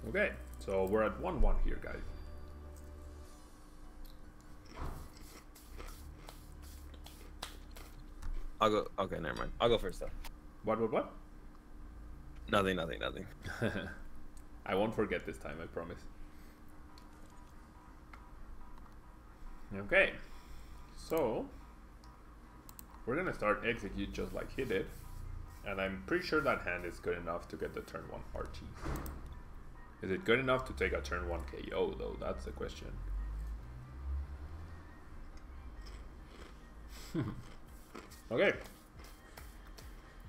Okay, so we're at 1-1 here, guys. I'll go. Okay, never mind. I'll go first though. What? Nothing. I won't forget this time, I promise. Okay, so we're gonna start execute just like he did, and I'm pretty sure that hand is good enough to get the turn 1 Archie. Is it good enough to take a turn 1 KO though? That's the question. Okay.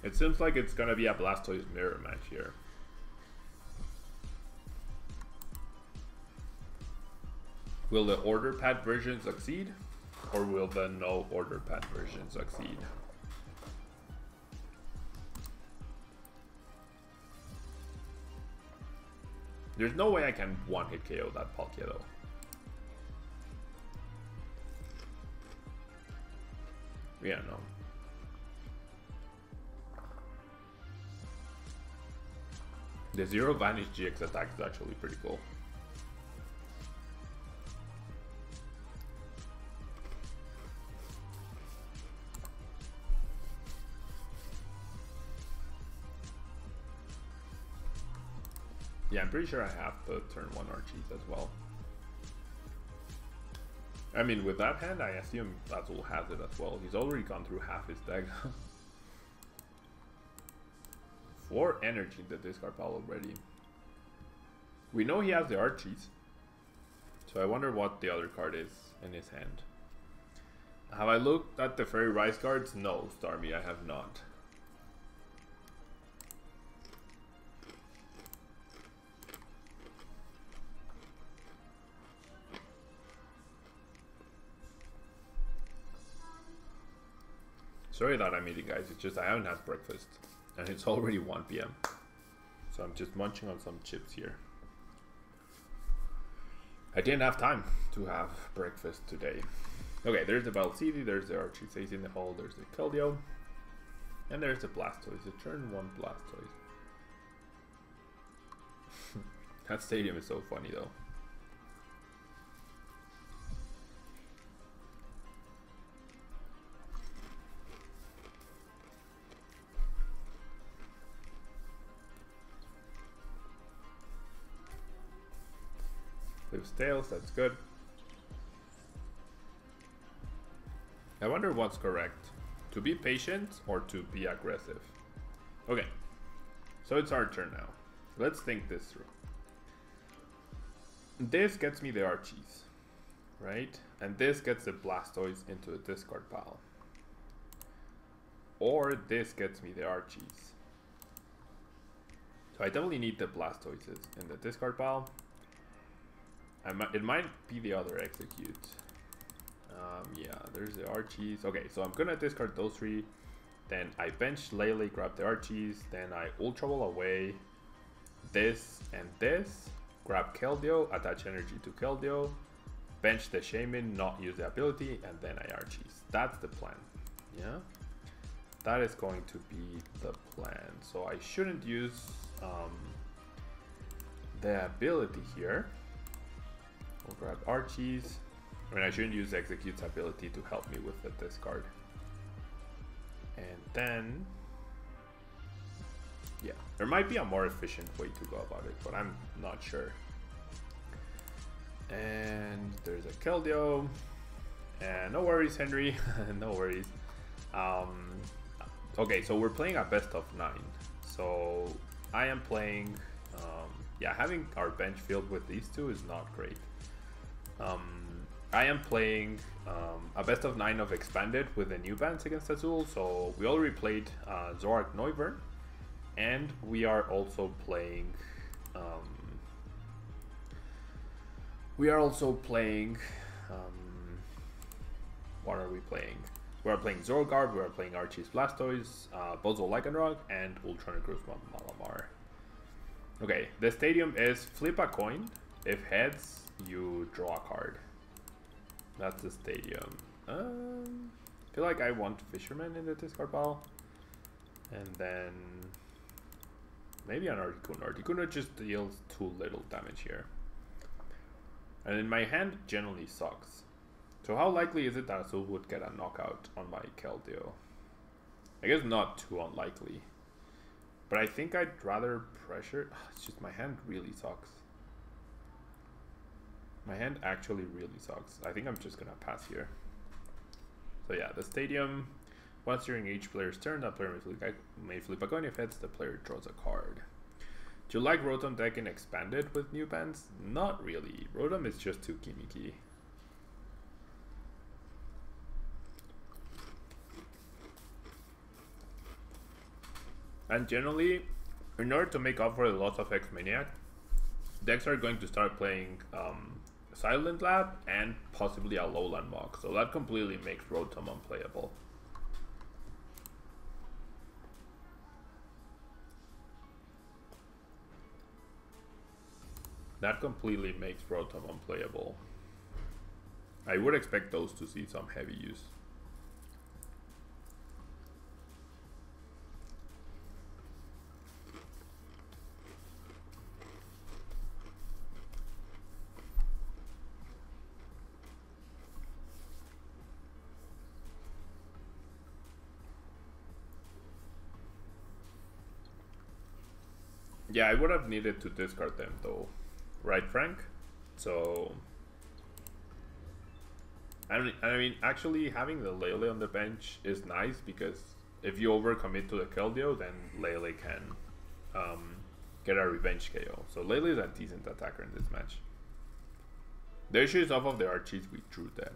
It seems like it's gonna be a Blastoise mirror match here. Will the order pad version succeed? Or will the no order pad version succeed? There's no way I can one-hit KO that Palkia though. Yeah, no. The Zero Vanish GX attack is actually pretty cool. Yeah, I'm pretty sure I have the turn 1 Archies as well. I mean, with that hand, I assume AZUL has it as well. He's already gone through half his deck. 4 energy in the discard pile already. We know he has the Archies. So I wonder what the other card is in his hand. Have I looked at the Fairy Rise cards? No, Starmie, I have not. Sorry that I'm eating, guys. It's just I haven't had breakfast. And it's already 1 PM. So I'm just munching on some chips here. I didn't have time to have breakfast today. Okay, there's the Balcidi, there's the Archie in the hole, there's the Keldeo. And there's the Blastoise, the turn 1 Blastoise. That stadium is so funny though. Flips tails, that's good. I wonder what's correct. To be patient or to be aggressive? Okay, so it's our turn now. Let's think this through. This gets me the Archies, right? And this gets the Blastoise into the discard pile. Or this gets me the Archies. So I definitely need the Blastoises in the discard pile. It might be the other execute. Yeah, there's the Archies. Okay, so I'm gonna discard those 3. Then I bench Lele, grab the Archies. Then I Ultra Ball away this and this. Grab Keldeo, attach energy to Keldeo. Bench the Shaman, not use the ability, and then I Archies. That's the plan. Yeah, that is going to be the plan. So I shouldn't use the ability here. We'll grab Archies. I mean, I shouldn't use Execute's ability to help me with the discard. And then, yeah, there might be a more efficient way to go about it, but I'm not sure. And there's a Keldeo. And no worries, Henry. No worries. Okay, so we're playing a best of 9. So I am playing, yeah, having our bench filled with these 2 is not great. I am playing a best of 9 of Expanded with the new bans against AZUL. So we already played Zoroark Noivern, and we are also playing. What are we playing? We are playing Zoroark, we are playing Archie's Blastoise, Buzzwole Lycanroc, and Ultra Cruz Malamar. Okay, the stadium is flip a coin. If heads, you draw a card. That's the stadium. I feel like I want Fisherman in the discard pile. And then Maybe an Articuno. Articuno just deals too little damage here. And in my hand, generally sucks. So how likely is it that Azul would get a knockout on my Keldeo? I guess not too unlikely. But I think I'd rather pressure... It's just my hand really sucks. My hand actually really sucks. I think I'm just gonna pass here. So yeah, the stadium. Once during each player's turn, that player may flip a coin. If heads, the player draws a card. Do you like Rotom deck in Expanded with new bands? Not really. Rotom is just too gimmicky. And generally, in order to make up for the loss of X-Maniac, decks are going to start playing Silent Lab and possibly a Lowland Mock. So that completely makes Rotom unplayable. That completely makes Rotom unplayable. I would expect those to see some heavy use. Yeah, I would have needed to discard them though. Right, Frank? So... I mean, actually having the Lele on the bench is nice because if you overcommit to the Keldeo, then Lele can get a revenge KO. So Lele is a decent attacker in this match. The issue is off of the Archies we drew dead.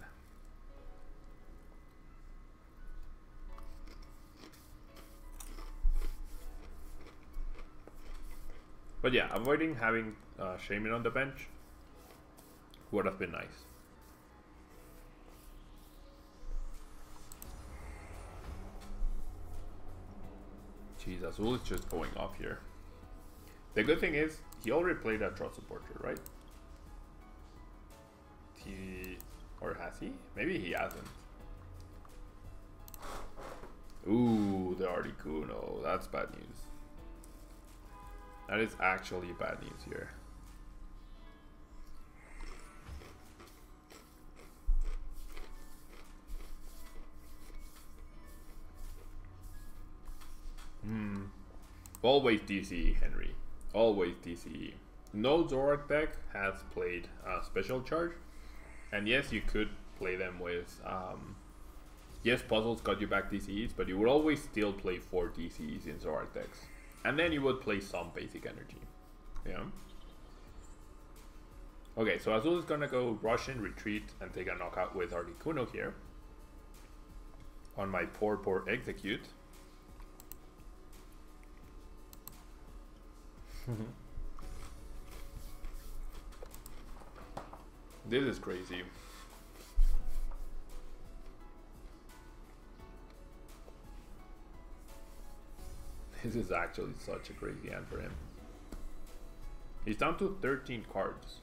But yeah, avoiding having Shaman on the bench would have been nice. Jeez, Azul is just going off here. The good thing is, he already played a Trot Supporter, right? Or has he? Maybe he hasn't. Ooh, the Articuno. That's bad news. That is actually bad news here. Always DCE, Henry. Always DCE. No Zoroark deck has played Special Charge. And yes, you could play them with... yes, puzzles got you back DCEs, but you would always still play 4 DCEs in Zoroark decks. And then you would play some basic energy. Yeah. Okay, so Azul is gonna go rush in, retreat, and take a knockout with Articuno here. On my poor execute. This is crazy. This is actually such a crazy hand for him. He's down to 13 cards,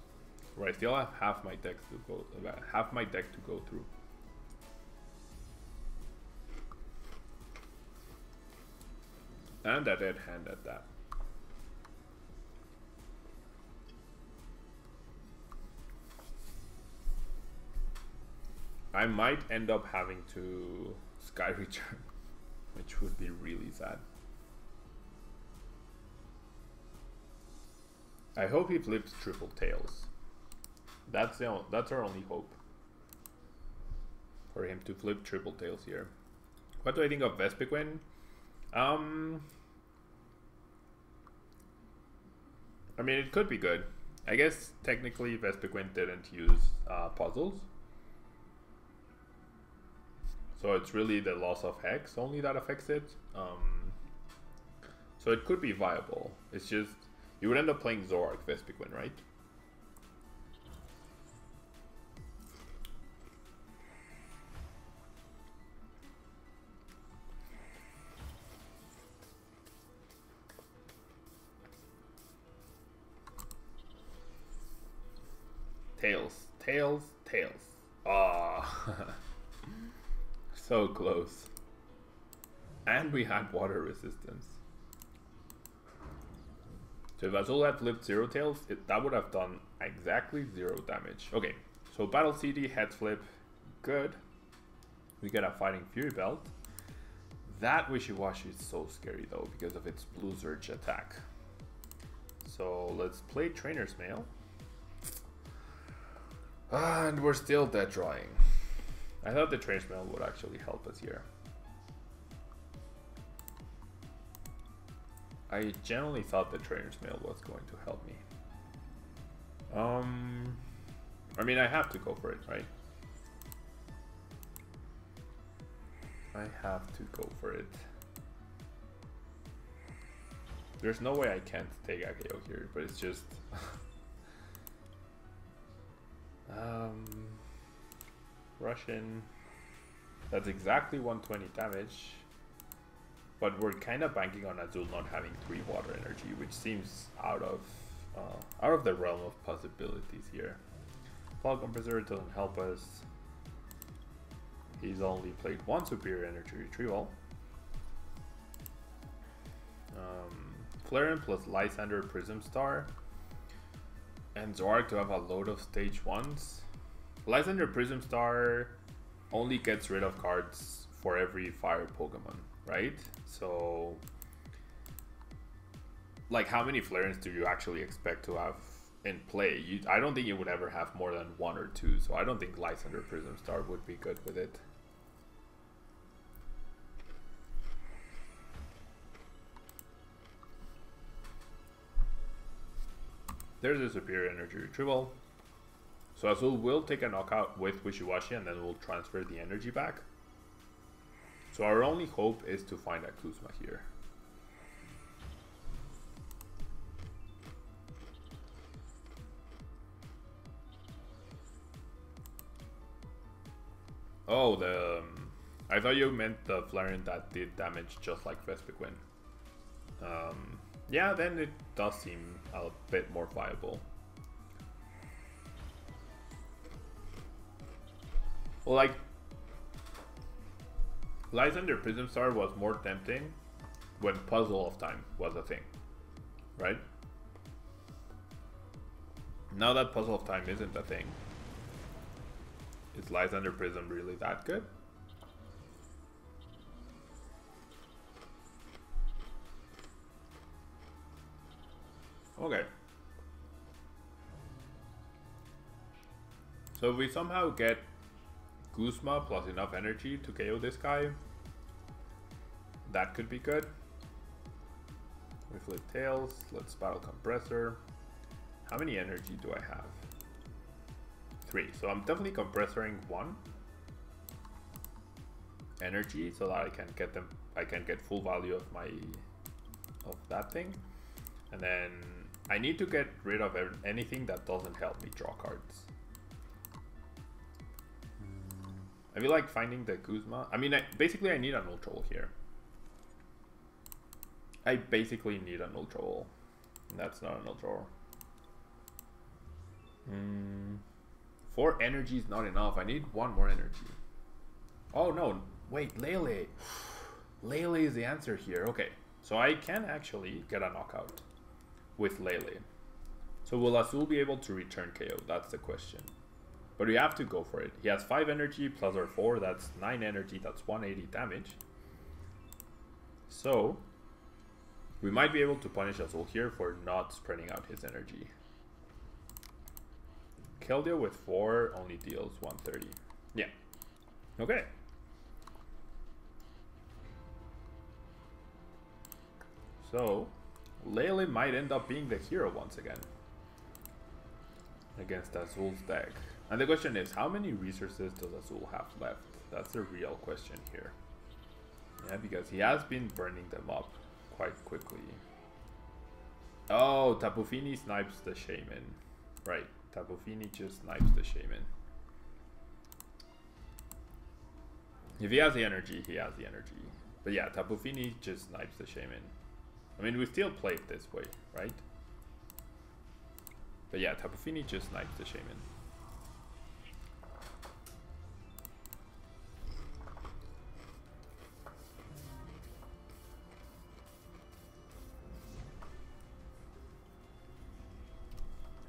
where I still have half my deck to go through. And a dead hand at that. I might end up having to Sky Return, which would be really sad. I hope he flips Triple Tails. That's our only hope. For him to flip Triple Tails here. What do I think of Vespiquen? I mean, it could be good. I guess technically Vespiquen didn't use puzzles. So it's really the loss of Hex only that affects it. So it could be viable. It's just, you would end up playing Zoroark Vespiquen, right? Tails. Ah. So close. And we had water resistance. So if Azul had flipped Zero Tails, that would have done exactly 0 damage. Okay, so Battle CD, Head Flip, good. We get a Fighting Fury Belt. That Wishy-Washy is so scary though, because of its Blue Surge attack. So let's play Trainer's Mail. And we're still dead drawing. I thought the Trainer's Mail would actually help us here. I genuinely thought the Trainer's Mail was going to help me. I mean, I have to go for it, right? I have to go for it. There's no way I can't take a KO here, but it's just... Russian. That's exactly 120 damage. But we're kind of banking on Azul not having 3 water energy, which seems out of the realm of possibilities here. Fall Compressor doesn't help us. He's only played 1 Superior Energy Retrieval. Flareon plus Lysander Prism Star. And Zoroark to have a load of stage 1s. Lysander Prism Star only gets rid of cards for every fire Pokemon, right? So, like, how many Flareons do you actually expect to have in play? I don't think you would ever have more than 1 or 2, so I don't think Lysander Prism Star would be good with it. There's a Superior Energy Retrieval. So Azul will take a knockout with Wishy-Washy and then we'll transfer the energy back. So our only hope is to find a Kuzma here. Oh, I thought you meant the Flareon that did damage just like Vespiquen. Yeah, then it does seem a bit more viable. Well, like, Lysander Prism Star was more tempting when Puzzle of Time was a thing, right? Now that Puzzle of Time isn't a thing, is Lysander Prism really that good? Okay. So if we somehow get Guzma plus enough energy to KO this guy, that could be good. We flip Tails, let's Battle Compressor. How many energy do I have? 3, so I'm definitely compressoring 1 energy so that I can get full value of that thing. And then I need to get rid of anything that doesn't help me draw cards. I feel like finding the Kuzma. I mean, basically I need an Ultra Ball here. I basically need an Ultra Ball. That's not an Ultra Ball. 4 energy is not enough. I need 1 more energy. Oh no, wait, Lele. Lele is the answer here. Okay, so I can actually get a knockout with Lele. So will Azul be able to return KO? That's the question. But we have to go for it. He has 5 energy plus our 4, that's 9 energy, that's 180 damage. So we might be able to punish Azul here for not spreading out his energy. Keldeo with 4 only deals 130. Yeah. Okay. So Lele might end up being the hero once again against Azul's deck. And the question is, how many resources does Azul have left? That's the real question here. Yeah, because he has been burning them up quite quickly. Oh, Tapu Fini snipes the Shaman. Right, Tapu Fini just snipes the Shaman. If he has the energy, he has the energy. But yeah, Tapu Fini just snipes the Shaman. I mean, we still play it this way, right? But yeah, Tapu Fini just snipes the Shaman.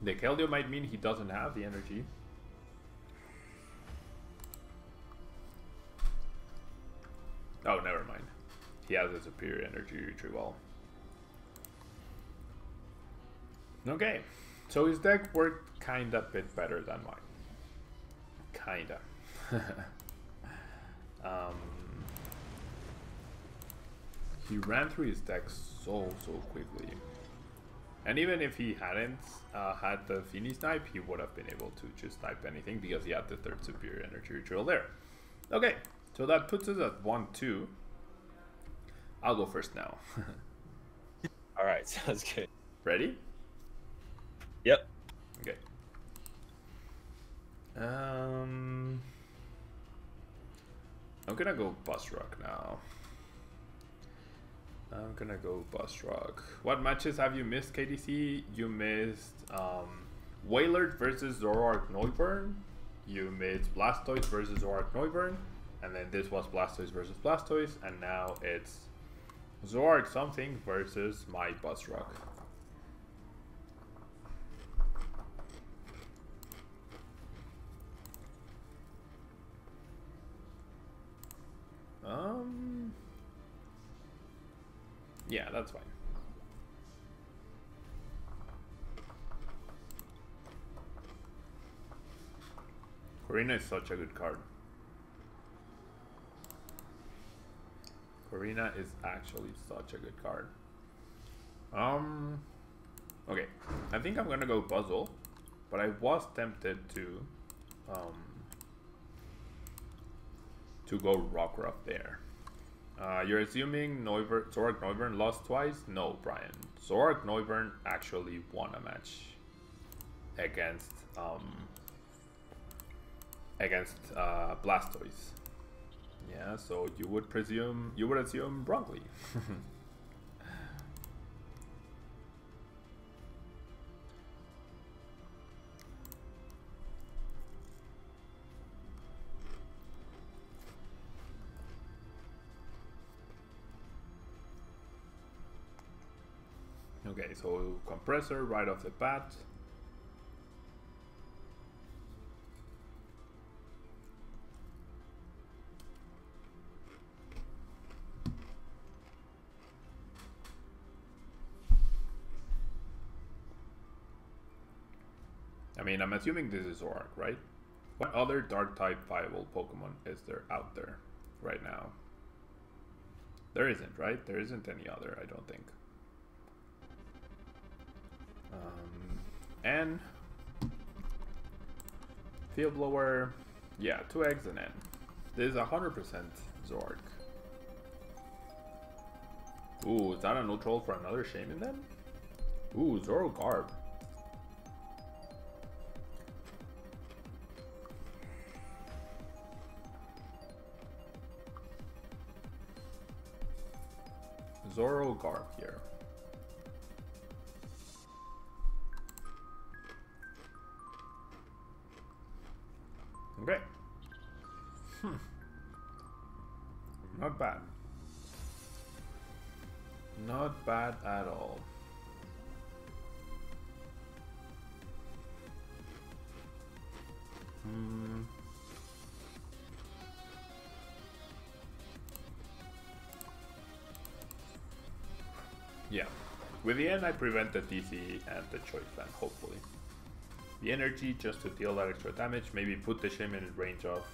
The Keldeo might mean he doesn't have the energy. Oh, never mind. He has a superior energy retrieval. Okay, so his deck worked kinda bit better than mine. Kinda. He ran through his deck so quickly. And even if he hadn't had the Fini Snipe, he would have been able to just snipe anything because he had the third superior energy retrieval there. Okay, so that puts us at 1-2. I'll go first now. Alright, sounds good. Ready? Yep. Okay. I'm gonna go Buzzwole now. I'm gonna go Buzzwole. What matches have you missed, KDC? You missed Wailord versus Zoroark Noivern. You missed Blastoise versus Zoroark Noivern. And then this was Blastoise versus Blastoise. And now it's Zoroark something versus my Buzzwole. Yeah, that's fine. Corina is such a good card. Corina is actually such a good card. Okay, I think I'm gonna go Buzzwole, but I was tempted to go Rockruff there. You're assuming Zoroark Noivern lost twice? No, Brian. Zoroark Noivern actually won a match against Blastoise. Yeah, so you would assume wrongly. Okay, so compressor right off the bat. I mean, I'm assuming this is Zoroark, right? What other dark type viable Pokemon is there out there right now? There isn't, right? There isn't any other, I don't think. N. Field Blower. Yeah, 2 eggs and N. This is 100% Zoroark. Ooh, is that a no troll for another Shaman then? Ooh, Zoroark. Zoroark here. Okay. Not bad. Not bad at all. Yeah. With the end, I prevent the DC and the choice land, hopefully. The energy just to deal that extra damage, maybe put the Shaman in range of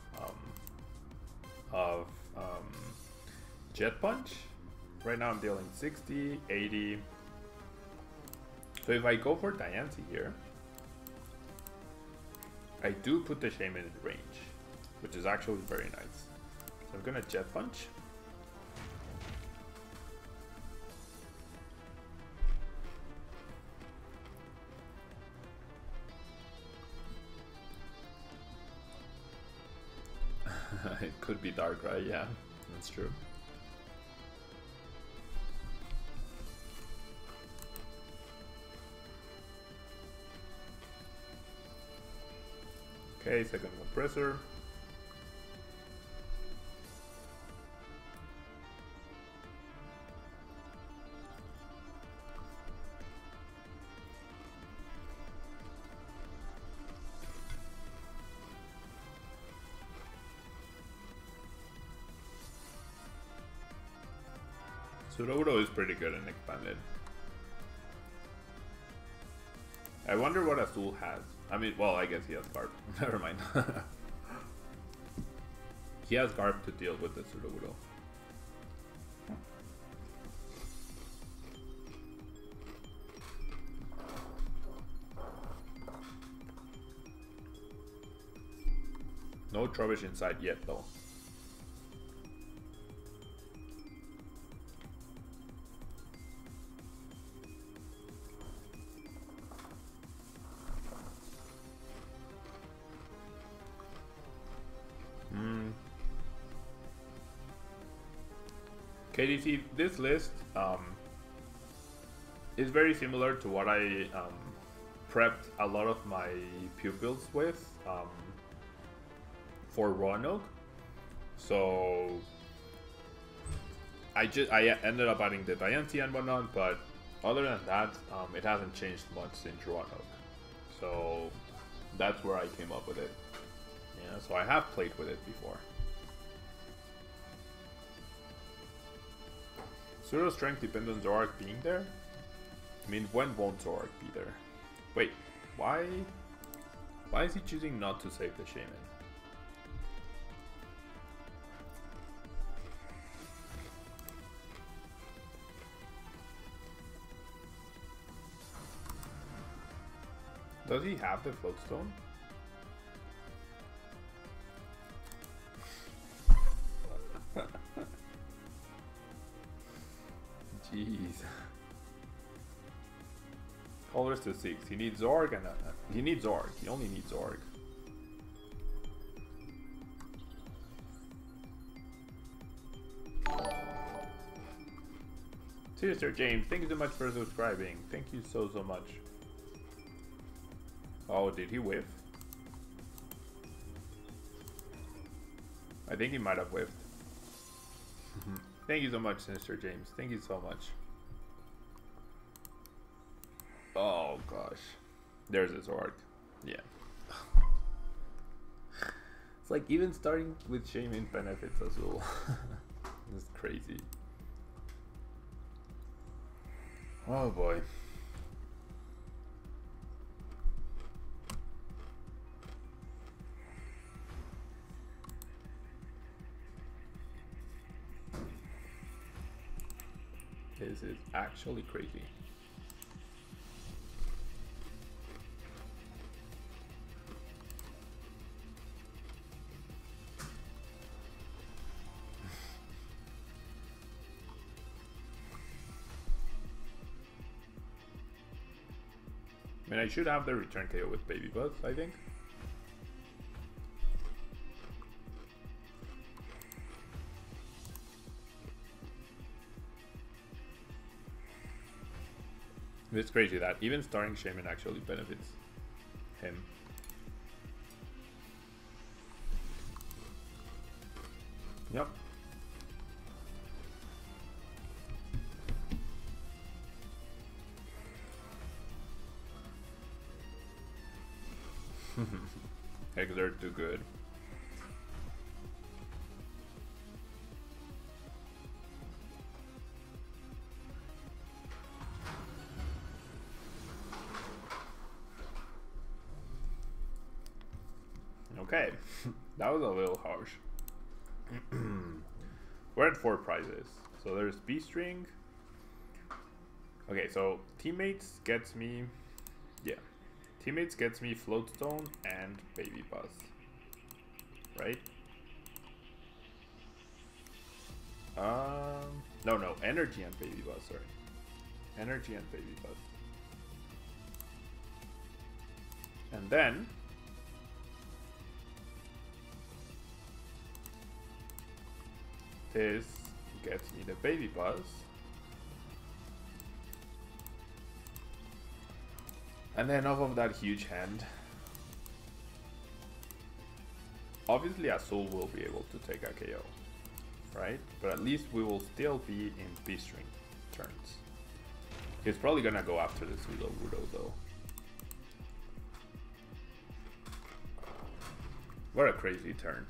Jet Punch. Right now I'm dealing 60, 80. So if I go for Diancie here, I do put the Shaman in range, which is actually very nice. So I'm gonna Jet Punch. It could be Darkrai, yeah, that's true. Okay, second compressor. Sudowoodo is pretty good in expanded. I wonder what Azul has. I mean, well, I guess he has Garp. Never mind. He has Garp to deal with the Sudowoodo. No Trubbish inside yet, though. KDC, this list is very similar to what I prepped a lot of my pupils with for Roanoke. So I ended up adding the Diancie and whatnot, but other than that, it hasn't changed much since Roanoke. So that's where I came up with it. Yeah, so I have played with it before. Pseudo strength depends on Zoroark being there? I mean, when won't Zoroark be there? Wait, why is he choosing not to save the Shaman? Does he have the Floatstone? Jeez. Colors to 6. He needs Zoroark and he needs Zoroark. He only needs Zoroark. Sister James, thank you so much for subscribing. Thank you so much. Oh, did he whiff? I think he might have whiffed. Thank you so much, Sinister James. Thank you so much. Oh gosh. There's his Zoroark. Yeah. It's like even starting with Shaman benefits Azul. This is crazy. Oh boy. This is actually crazy. I mean, I should have the return KO with Baby Buzz, I think. It's crazy that even starting Shaman actually benefits him. Yep. Exert too good. Okay, that was a little harsh. We're at 4 prizes. So there's B-String. Okay, so Teammates gets me... Yeah. Teammates gets me Floatstone and Baby Buzz. Right? No, Energy and Baby Buzz, sorry. Energy and Baby Buzz. And then... this gets me the Baby Buzz. And then off of that huge hand, obviously Azul will be able to take a KO, right? But at least we will still be in B-String turns. He's probably gonna go after the Sudowoodo though. What a crazy turn.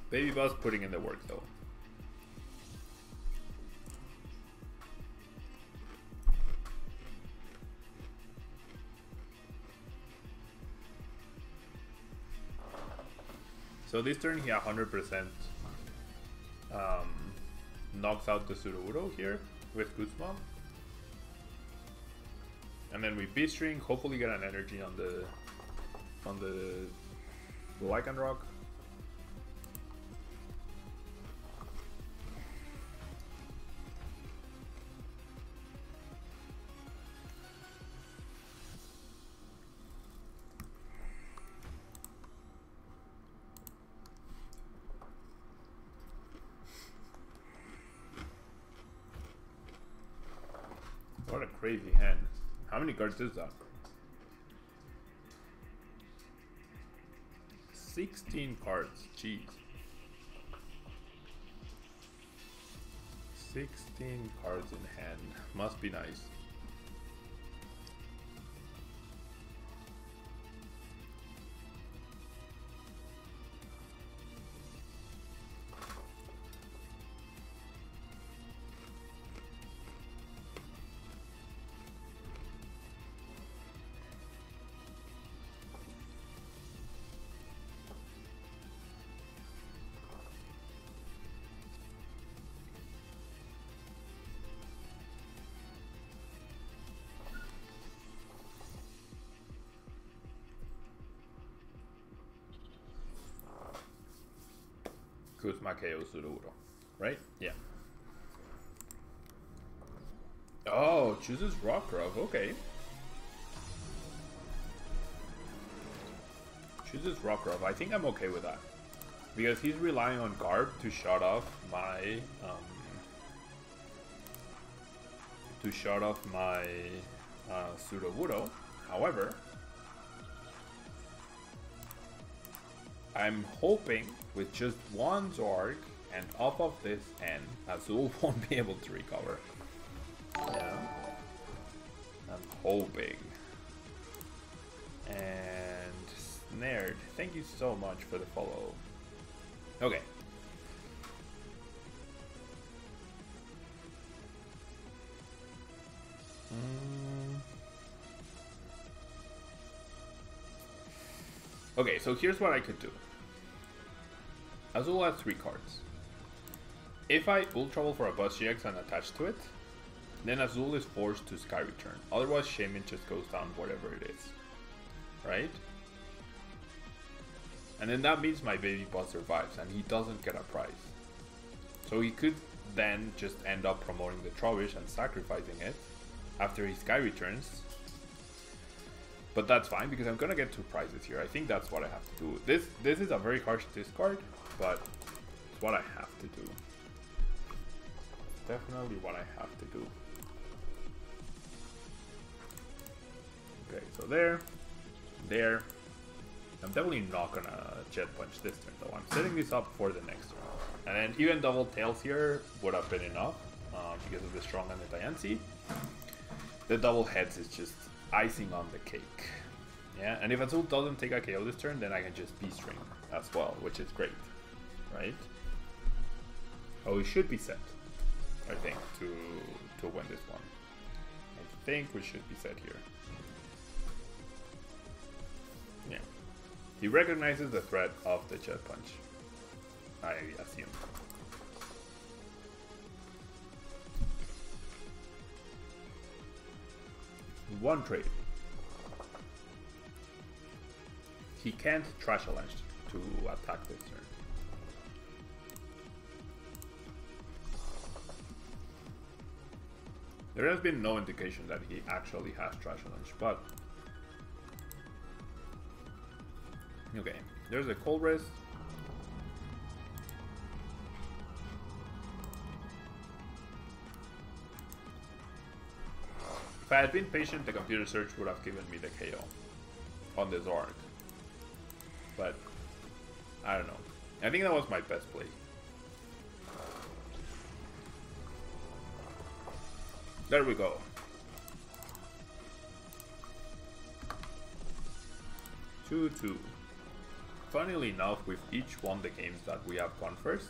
Baby Buzz putting in the work though. So this turn he 100% knocks out the Sudowoodo here with Guzma. And then we B-string, hopefully get an energy on the Lycanroc. What a crazy hand. How many cards is that? 16 cards, jeez. 16 cards in hand, must be nice. Kuzma KO Sudowoodo, right? Yeah. Oh, chooses Rockruff, okay. Chooses Rockruff, I think I'm okay with that. Because he's relying on Garb to shut off my Sudowoodo. However, I'm hoping with just one Zoroark and off of this end, AZUL won't be able to recover. Yeah. I'm hoping. And Snared, thank you so much for the follow. Okay. Okay, so here's what I could do. AZUL has 3 cards. If I Ultra Ball for a Buzz GX and attach to it, then AZUL is forced to Sky Return. Otherwise, Shaman just goes down whatever it is. Right? And then that means my baby Buzz survives and he doesn't get a prize. So he could then just end up promoting the Trubbish and sacrificing it after he Sky Returns. But that's fine because I'm gonna get 2 prizes here. I think that's what I have to do. This is a very harsh discard, but it's what I have to do. Definitely what I have to do. Okay, so there. I'm definitely not gonna Jet Punch this turn though. I'm setting this up for the next turn. And then even double tails here would have been enough because of the strong and the Diancie. The double heads is just icing on the cake. Yeah, and if AZUL doesn't take a KO this turn, then I can just B-string as well, which is great. Right? Oh, we should be set, I think, to win this one. I think we should be set here. Yeah. He recognizes the threat of the Jet Punch, I assume. One trade. He can't Trash Challenge to attack this turn. There has been no indication that he actually has Trash Challenge, but okay, there's a Cold Wrist. If I had been patient, the computer search would have given me the KO on the Zoroark. But I don't know. I think that was my best play. There we go. 2-2. Funnily enough, we've each won the games that we have won first.